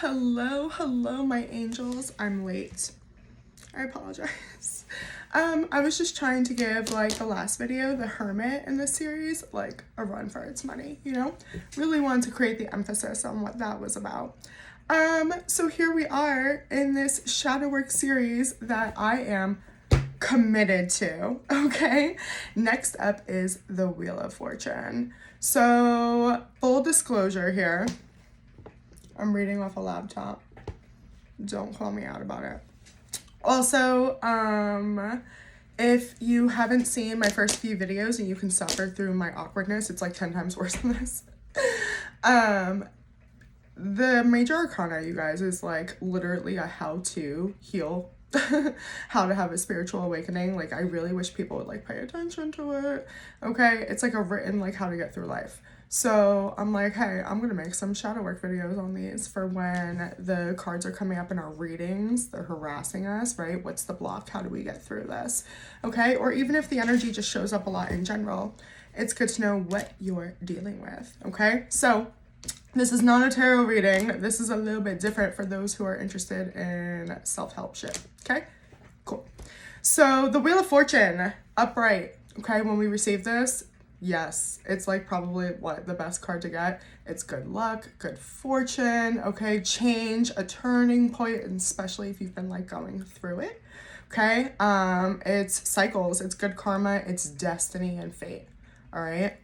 Hello, my angels. I'm late. I apologize. I was just trying to give, like, the last video, the Hermit in this series, like, a run for its money, you know? Really wanted to create the emphasis on what that was about. So here we are in this shadow work series that I am committed to, okay? Next up is the Wheel of Fortune. So, full disclosure here, I'm reading off a laptop. Don't call me out about it. Also, if you haven't seen my first few videos and you can suffer through my awkwardness, it's like 10 times worse than this. The major arcana, you guys, is like literally a how to heal, how to have a spiritual awakening. Like, I really wish people would like pay attention to it. Okay, it's like a written like how to get through life. So I'm like, hey, I'm gonna make some shadow work videos on these for when the cards are coming up in our readings. They're harassing us, right? What's the block? How do we get through this? Okay, or even if the energy just shows up a lot in general, it's good to know what you're dealing with. Okay, so this is not a tarot reading. This is a little bit different for those who are interested in self-help shit. Okay, cool. So the Wheel of Fortune, upright. Okay, when we receive this, yes, it's like probably what the best card to get. It's good luck, good fortune, okay, change, a turning point, and especially if you've been like going through it. Okay, it's cycles, it's good karma, it's destiny and fate. All right.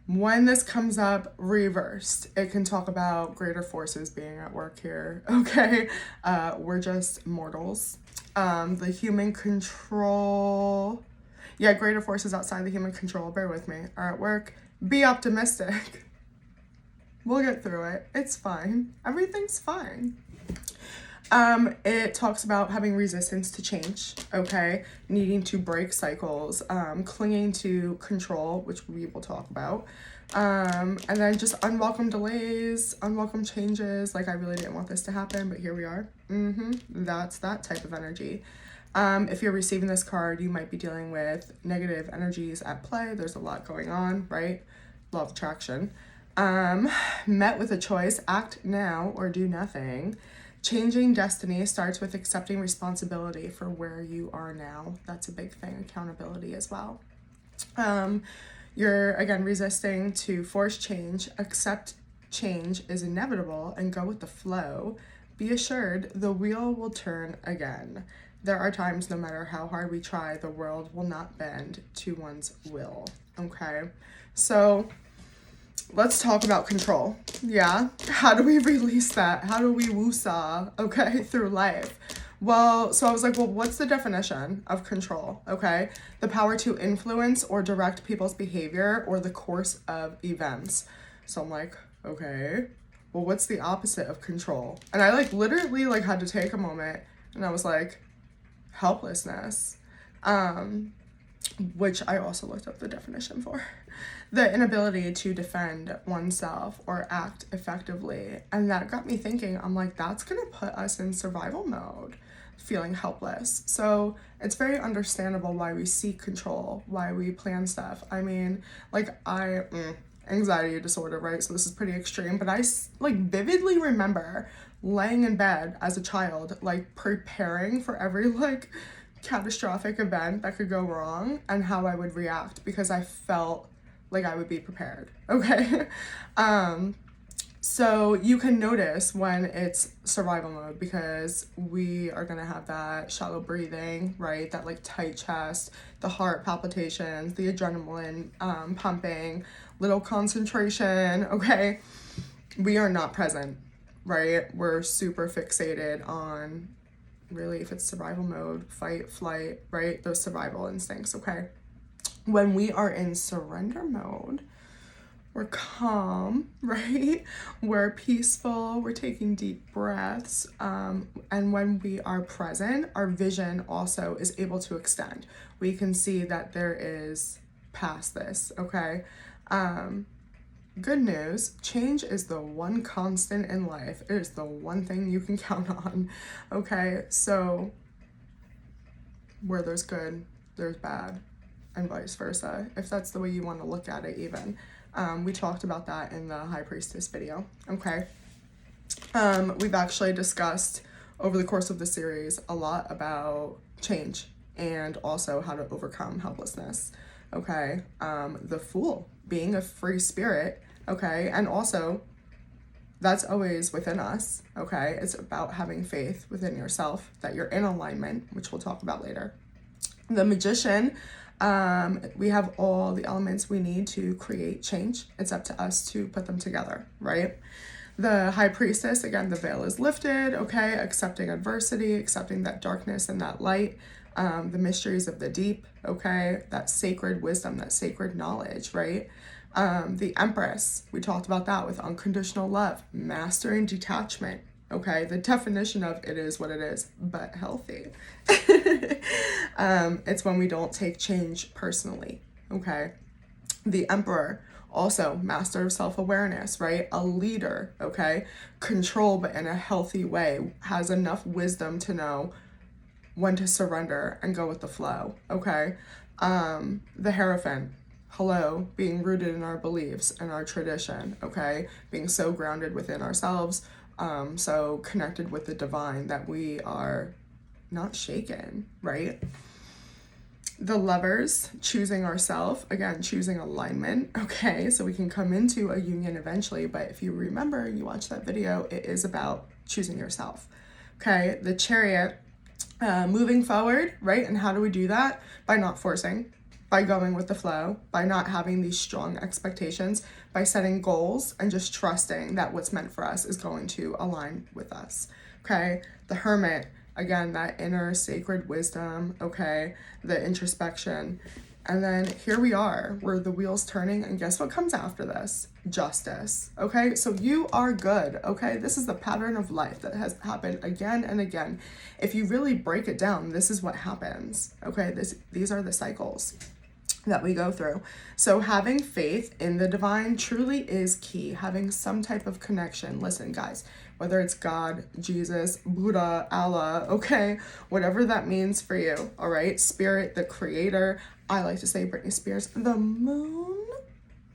When this comes up reversed, it can talk about greater forces being at work here. Okay, we're just mortals. The human control. Yeah, greater forces outside the human control, bear with me, are at work. Be optimistic. We'll get through it. It's fine. Everything's fine. It talks about having resistance to change, okay? Needing to break cycles, clinging to control, which we will talk about. And then just unwelcome delays, unwelcome changes. Like, I really didn't want this to happen, but here we are. That's that type of energy. If you're receiving this card, you might be dealing with negative energies at play. There's a lot going on, right? Law of attraction. Met with a choice, act now or do nothing. Changing destiny starts with accepting responsibility for where you are now. That's a big thing, accountability as well. You're, again, resisting to force change. Accept change is inevitable and go with the flow. Be assured the wheel will turn again. There are times, no matter how hard we try, the world will not bend to one's will. Okay, so let's talk about control. Yeah, how do we release that? How do we woosah, okay, through life? Well, so I was like, well, what's the definition of control? Okay, the power to influence or direct people's behavior or the course of events. So I'm like, okay, well, what's the opposite of control? And I like literally like had to take a moment and I was like, helplessness, which I also looked up the definition for. The inability to defend oneself or act effectively. And that got me thinking, I'm like, that's gonna put us in survival mode, feeling helpless. So it's very understandable why we seek control, why we plan stuff. I mean, like anxiety disorder, right? So this is pretty extreme, but I like vividly remember laying in bed as a child, like preparing for every like catastrophic event that could go wrong and how I would react because I felt like I would be prepared. Okay. So you can notice when it's survival mode because we are going to have that shallow breathing, right? That like tight chest, the heart palpitations, the adrenaline pumping, little concentration. Okay. We are not present, right? We're super fixated on really, if it's survival mode, fight, flight, right? Those survival instincts. Okay. When we are in surrender mode, we're calm, right? We're peaceful, we're taking deep breaths. And when we are present, our vision also is able to extend. We can see that there is past this, okay? Good news, change is the one constant in life. It is the one thing you can count on, okay? So where there's good, there's bad, and vice versa, if that's the way you want to look at it even. We talked about that in the High Priestess video, okay? We've actually discussed over the course of the series a lot about change and also how to overcome helplessness. Okay. The Fool, being a free spirit. Okay. And also, that's always within us. Okay. It's about having faith within yourself that you're in alignment, which we'll talk about later. The Magician, we have all the elements we need to create change. It's up to us to put them together, right? The High Priestess, again, the veil is lifted, okay? Accepting adversity, accepting that darkness and that light, the mysteries of the deep, okay? That sacred wisdom, that sacred knowledge, right? The Empress, we talked about that with unconditional love, mastering detachment, okay? The definition of it is what it is, but healthy. It's when we don't take change personally, okay? The Emperor, also master of self-awareness, right? A leader, okay? Control, but in a healthy way, has enough wisdom to know when to surrender and go with the flow, okay? The Hierophant, hello, being rooted in our beliefs and our tradition, okay? Being so grounded within ourselves, so connected with the divine that we are not shaken, right? The Lovers, choosing ourselves, again, choosing alignment, okay? So we can come into a union eventually, but if you remember, you watched that video, it is about choosing yourself, okay? The Chariot, moving forward, right? And how do we do that? By not forcing, by going with the flow, by not having these strong expectations, by setting goals and just trusting that what's meant for us is going to align with us, okay? The Hermit, again, that inner sacred wisdom, okay? The introspection. And then here we are, where the wheel's turning, and guess what comes after this? Justice, okay? So you are good, okay? This is the pattern of life that has happened again and again. If you really break it down, this is what happens, okay? These are the cycles that we go through. So having faith in the divine truly is key. Having some type of connection. Listen, guys, whether it's God, Jesus, Buddha, Allah, okay, whatever that means for you, all right? Spirit, the creator. I like to say Britney Spears, the moon.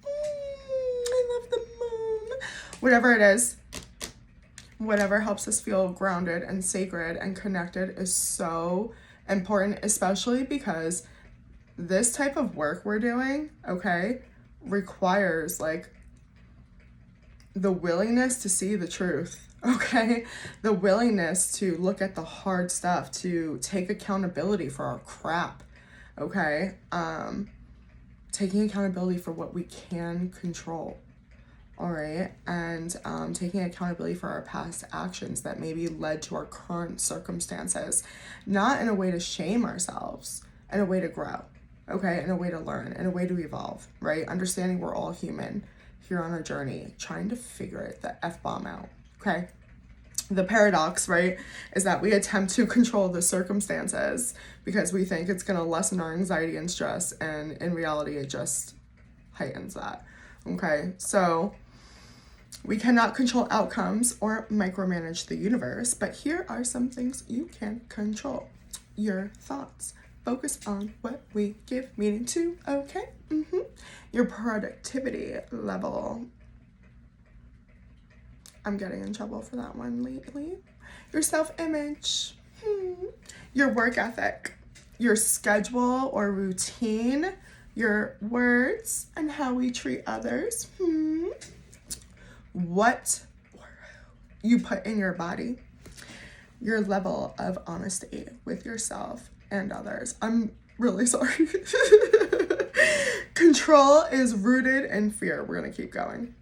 I love the moon. Whatever it is, whatever helps us feel grounded and sacred and connected is so important, especially because this type of work we're doing, okay, requires like the willingness to see the truth, okay? The willingness to look at the hard stuff, to take accountability for our crap, okay? Taking accountability for what we can control, all right? And taking accountability for our past actions that maybe led to our current circumstances, not in a way to shame ourselves, in a way to grow. Okay, in a way to learn, in a way to evolve, right? Understanding we're all human here on our journey, trying to figure it, the F-bomb out, okay? The paradox, right, is that we attempt to control the circumstances because we think it's going to lessen our anxiety and stress, and in reality, it just heightens that, okay? So we cannot control outcomes or micromanage the universe, but here are some things you can control. Your thoughts. Focus on what we give meaning to, okay? Your productivity level. I'm getting in trouble for that one lately. Your self-image. Your work ethic. Your schedule or routine. Your words and how we treat others. What you put in your body. Your level of honesty with yourself and others. I'm really sorry. Control is rooted in fear. We're going to keep going.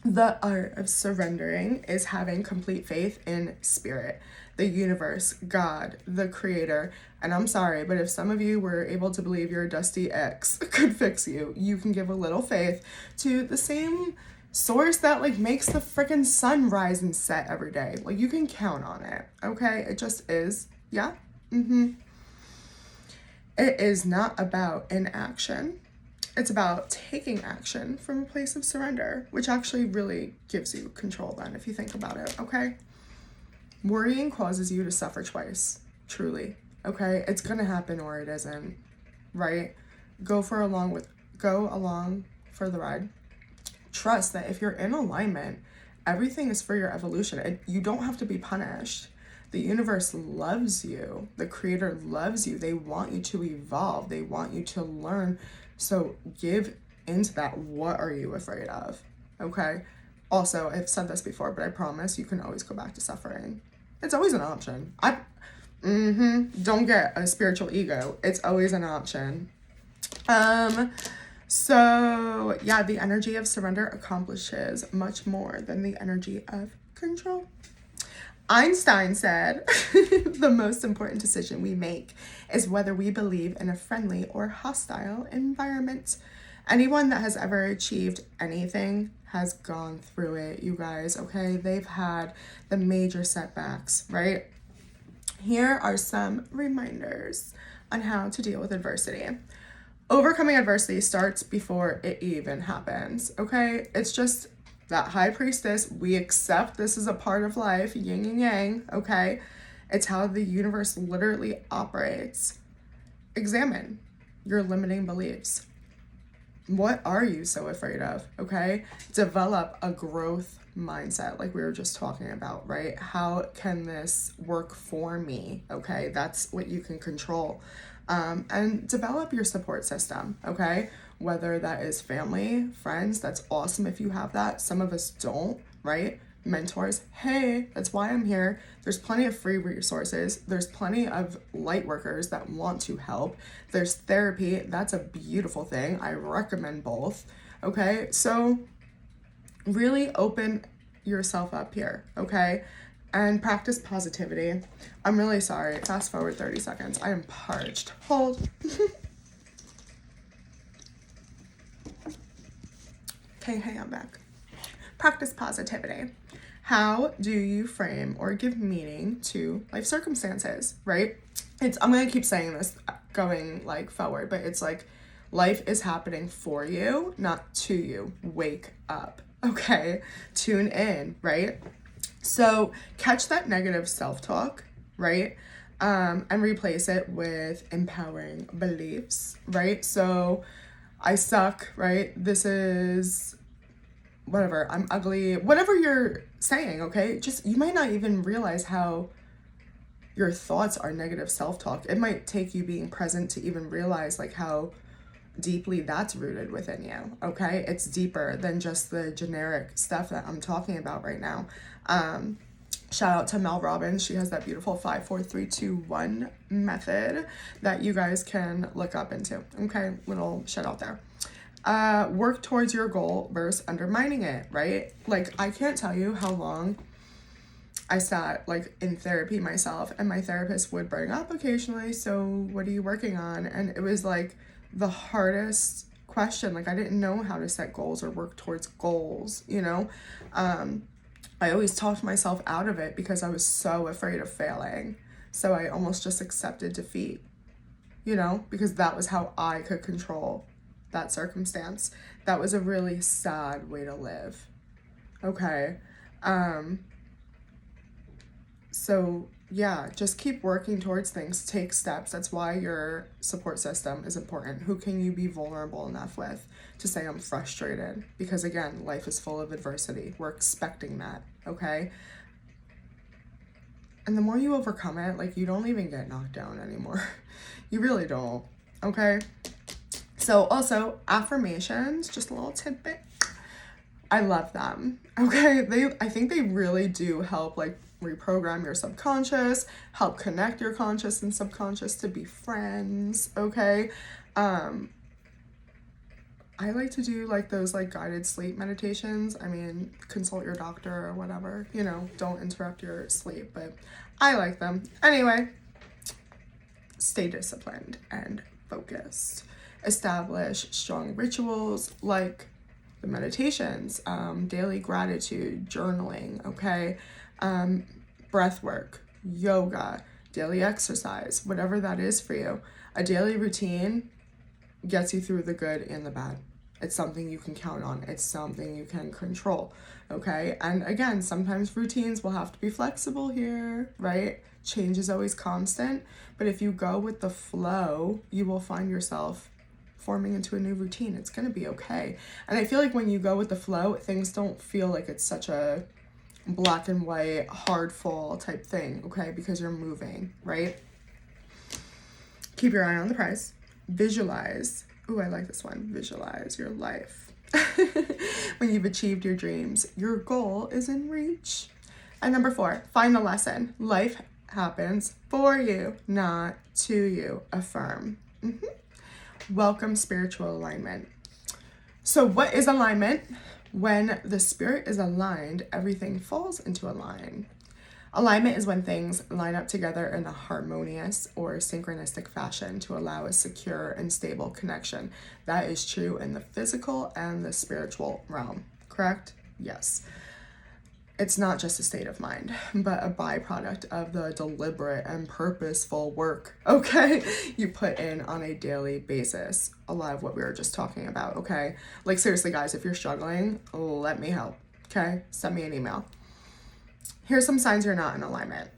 The art of surrendering is having complete faith in spirit, the universe, God, the creator. And I'm sorry, but if some of you were able to believe your dusty ex could fix you, you can give a little faith to the same source that like makes the freaking sun rise and set every day. Like you can count on it. Okay. It just is. Yeah. It is not about inaction. It's about taking action from a place of surrender, which actually really gives you control then, if you think about it, okay? Worrying causes you to suffer twice, truly, okay? It's gonna happen or it isn't, right? Go along for the ride. Trust that if you're in alignment everything is for your evolution. You don't have to be punished. The universe loves you. The creator loves you. They want you to evolve. They want you to learn. So give into that. What are you afraid of? Okay. Also, I've said this before, but I promise you can always go back to suffering. It's always an option. Don't get a spiritual ego. It's always an option. So yeah, the energy of surrender accomplishes much more than the energy of control. Einstein said, the most important decision we make is whether we believe in a friendly or hostile environment. Anyone that has ever achieved anything has gone through it, you guys, okay? They've had the major setbacks, right? Here are some reminders on how to deal with adversity. Overcoming adversity starts before it even happens, okay? It's just that high priestess. We accept this is a part of life, yin and yang, okay? It's how the universe literally operates. Examine your limiting beliefs. What are you so afraid of, okay? Develop a growth mindset like we were just talking about, right? How can this work for me, okay? That's what you can control. And develop your support system, okay? Whether that is family, friends, that's awesome if you have that. Some of us don't, right? Mentors, hey, that's why I'm here. There's plenty of free resources. There's plenty of light workers that want to help. There's therapy. That's a beautiful thing. I recommend both, okay? So really open yourself up here, okay? And practice positivity. I'm really sorry. Fast forward 30 seconds. I am parched. Hold. Okay, hey, I'm back. Practice positivity. How do you frame or give meaning to life circumstances, right? I'm going to keep saying this going like forward, but it's like life is happening for you, not to you. Wake up, okay? Tune in, right? So catch that negative self-talk, right? And replace it with empowering beliefs, right? So I suck, right? This is whatever, I'm ugly, whatever you're saying, okay? Just, you might not even realize how your thoughts are negative self-talk. It might take you being present to even realize like how deeply that's rooted within you, okay? It's deeper than just the generic stuff that I'm talking about right now. Shout out to Mel Robbins. She has that beautiful 5, 4, 3, 2, 1 method that you guys can look up into, okay? Little shout out there. Work towards your goal versus undermining it, right? Like, I can't tell you how long I sat like in therapy myself, and my therapist would bring up occasionally, so what are you working on? And it was like the hardest question. Like, I didn't know how to set goals or work towards goals, you know? I always talked myself out of it because I was so afraid of failing. So I almost just accepted defeat, you know, because that was how I could control that circumstance. That was a really sad way to live. Okay. So yeah, just keep working towards things, take steps. That's why your support system is important. Who can you be vulnerable enough with to say I'm frustrated? Because again, life is full of adversity. We're expecting that, okay? And the more you overcome it, like, you don't even get knocked down anymore. You really don't, okay? So also, affirmations, just a little tidbit. I love them, okay? I think they really do help, like, reprogram your subconscious, help connect your conscious and subconscious to be friends, okay? I like to do like those like guided sleep meditations. I mean, consult your doctor or whatever, you know, don't interrupt your sleep, but I like them. Anyway, stay disciplined and focused. Establish strong rituals like the meditations, daily gratitude, journaling, okay? Breath work, yoga, daily exercise, whatever that is for you. A daily routine gets you through the good and the bad. It's something you can count on. It's something you can control, okay? And again, sometimes routines will have to be flexible here, right? Change is always constant, but if you go with the flow, you will find yourself forming into a new routine. It's going to be okay. And I feel like when you go with the flow, things don't feel like it's such a black and white, hard fall type thing, okay? Because you're moving, right? Keep your eye on the prize. Visualize. Ooh, I like this one. Visualize your life. When you've achieved your dreams, your goal is in reach. And number 4, find the lesson. Life happens for you, not to you. Affirm. Welcome spiritual alignment. So what is alignment? When the spirit is aligned, everything falls into a line. Alignment is when things line up together in a harmonious or synchronistic fashion to allow a secure and stable connection. That is true in the physical and the spiritual realm, correct? Yes. It's not just a state of mind, but a byproduct of the deliberate and purposeful work, okay, you put in on a daily basis. A lot of what we were just talking about, okay? Like, seriously, guys, if you're struggling, let me help, okay? Send me an email. Here's some signs you're not in alignment.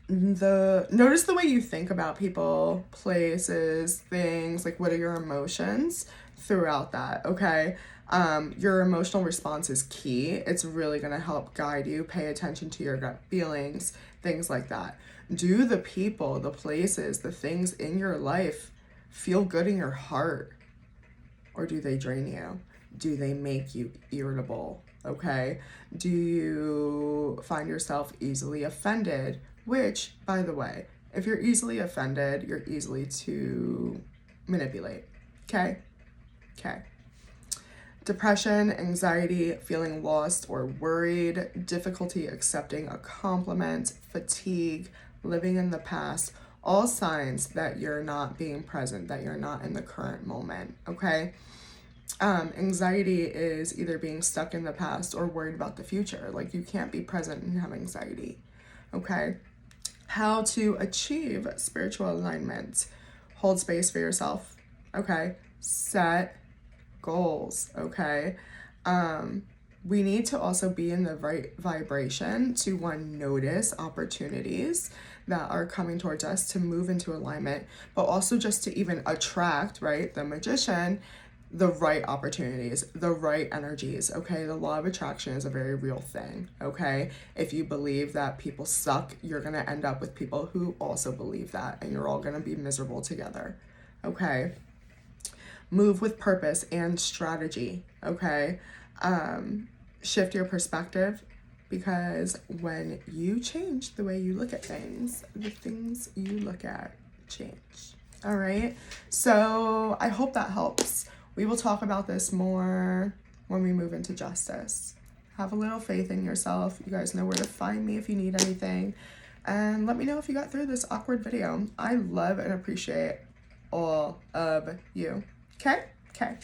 Notice the way you think about people, places, things, like what are your emotions throughout that, okay? Your emotional response is key. It's really going to help guide you. Pay attention to your gut feelings, things like that. Do the people, the places, the things in your life feel good in your heart? Or do they drain you? Do they make you irritable? Okay? Do you find yourself easily offended? Which, by the way, if you're easily offended, you're easily to manipulate. Okay? Okay. Depression, anxiety, feeling lost or worried, difficulty accepting a compliment, fatigue, living in the past, all signs that you're not being present, that you're not in the current moment, okay? Anxiety is either being stuck in the past or worried about the future. Like, you can't be present and have anxiety, okay? How to achieve spiritual alignment. Hold space for yourself, okay? Set goals, okay? We need to also be in the right vibration to, one, notice opportunities that are coming towards us to move into alignment, but also just to even attract, right, the magician, the right opportunities, the right energies, okay? The law of attraction is a very real thing, okay? If you believe that people suck, you're gonna end up with people who also believe that, and you're all gonna be miserable together, okay? Move with purpose and strategy, okay? Shift your perspective, because when you change the way you look at things, the things you look at change. All right? So I hope that helps. We will talk about this more when we move into justice. Have a little faith in yourself. You guys know where to find me if you need anything. And let me know if you got through this awkward video. I love and appreciate all of you. Okay? Okay.